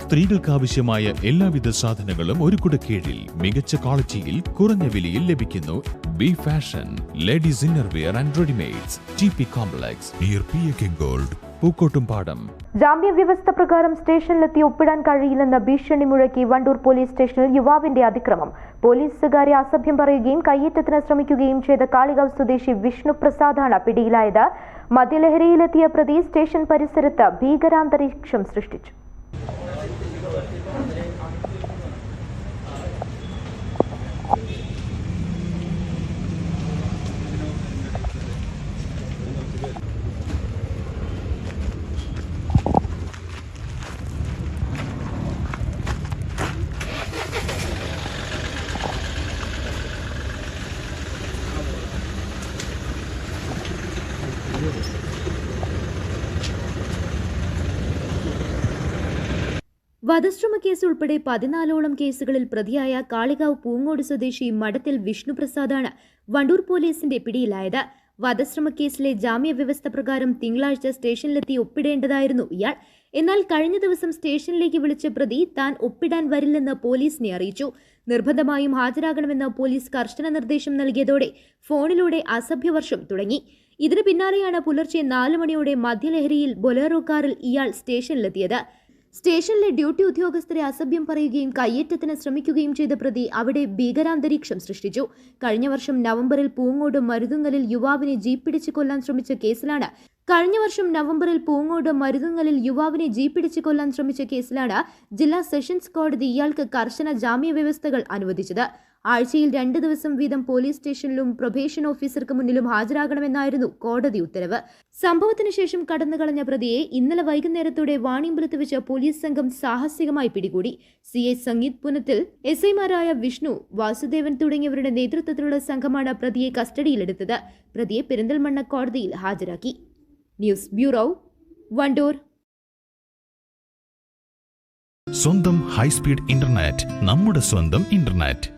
സ്ത്രീകൾക്കാവശ്യമായ എല്ലാവിധ സാധനങ്ങളും ഒരു കുടക്കീഴിൽ മികച്ച ക്വാളിറ്റിയിൽ കുറഞ്ഞ വിലയിൽ ലഭിക്കുന്നു. B fashion, ladies innerwear and readymades, TP complex near PK gold, Pookkottumpadam. ജാമ്യ വ്യവസ്ഥ പ്രകാരം സ്റ്റേഷനിലെത്തി ഒപ്പിടാൻ കഴിയില്ലെന്ന ഭീഷണി മുഴക്കി വണ്ടൂർ പോലീസ് സ്റ്റേഷനിൽ യുവാവിന്റെ അതിക്രമം. പോലീസ് സ്വകാര്യ അസഭ്യം പറയുകയും കയ്യേറ്റത്തിന് ശ്രമിക്കുകയും ചെയ്ത കാളികാവ് സ്വദേശി വിഷ്ണു പ്രസാദാണ് പിടിയിലായത്. മദ്യലഹരിയിലെത്തിയ പ്രതി സ്റ്റേഷൻ പരിസരത്ത് ഭീകരാന്തരീക്ഷം സൃഷ്ടിച്ചു. വധശ്രമ കേസ് ഉൾപ്പെടെ 14ഓളം കേസുകളിൽ പ്രതിയായ കാളികാവ് പൂങ്ങോട് സ്വദേശി മഠത്തിൽ വിഷ്ണു പ്രസാദാണ് വണ്ടൂർ പോലീസിന്റെ പിടിയിലായത്. വധശ്രമ കേസിലെ ജാമ്യ വ്യവസ്ഥ പ്രകാരം തിങ്കളാഴ്ച സ്റ്റേഷനിലെത്തി ഒപ്പിടേണ്ടതായിരുന്നു ഇയാൾ. എന്നാൽ കഴിഞ്ഞ ദിവസം സ്റ്റേഷനിലേക്ക് വിളിച്ച പ്രതി താൻ ഒപ്പിടാൻ വരില്ലെന്ന് പോലീസിനെ അറിയിച്ചു. നിർബന്ധമായും ഹാജരാകണമെന്ന് പോലീസ് കർശന നിർദ്ദേശം നൽകിയതോടെ ഫോണിലൂടെ അസഭ്യവർഷം തുടങ്ങി. ഇതിന് പിന്നാലെയാണ് പുലർച്ചെ 4 മണിയോടെ മദ്യലഹരിയിൽ ബൊലേറോ കാറിൽ ഇയാൾ സ്റ്റേഷനിലെത്തിയത്. സ്റ്റേഷനിലെ ഡ്യൂട്ടി ഉദ്യോഗസ്ഥരെ അസഭ്യം പറയുകയും കയ്യേറ്റത്തിന് ശ്രമിക്കുകയും ചെയ്ത പ്രതി അവിടെ ഭീകരാന്തരീക്ഷം സൃഷ്ടിച്ചു. കഴിഞ്ഞ വർഷം നവംബറിൽ പൂങ്ങോട് മരുതുങ്ങലിൽ യുവാവിനെ ജീപ്പ് പിടിച്ച് കൊല്ലാൻ ശ്രമിച്ച കേസിലാണ് ജില്ലാ സെഷൻസ് കോടതി ഇയാൾക്ക് കർശന ജാമ്യ വ്യവസ്ഥകൾ അനുവദിച്ചത്. ആഴ്ചയിൽ 2 ദിവസം വീതം പോലീസ് സ്റ്റേഷനിലും പ്രൊബേഷൻ ഓഫീസർക്ക് മുന്നിലും ഹാജരാകണമെന്നായിരുന്നു കോടതി ഉത്തരവ്. സംഭവത്തിന് ശേഷം കടന്നുകളഞ്ഞ പ്രതിയെ ഇന്നലെ വൈകുന്നേരത്തോടെ വാണിയമ്പലത്ത് വെച്ച് പോലീസ് സംഘം സാഹസികമായി പിടികൂടി. CI സംഗീത് പുനത്തിൽ, SIമാരായ വിഷ്ണു, വാസുദേവൻ തുടങ്ങിയവരുടെ നേതൃത്വത്തിലുള്ള സംഘമാണ് പ്രതിയെ കസ്റ്റഡിയിലെടുത്തത്. പ്രതിയെ പെരിന്തൽമണ്ണ കോടതിയിൽ ഹാജരാക്കി. News bureau, Wandoor. സ്വന്തം ഹൈസ്പീഡ് ഇന്റർനെറ്റ്, നമ്മുടെ സ്വന്തം ഇന്റർനെറ്റ്.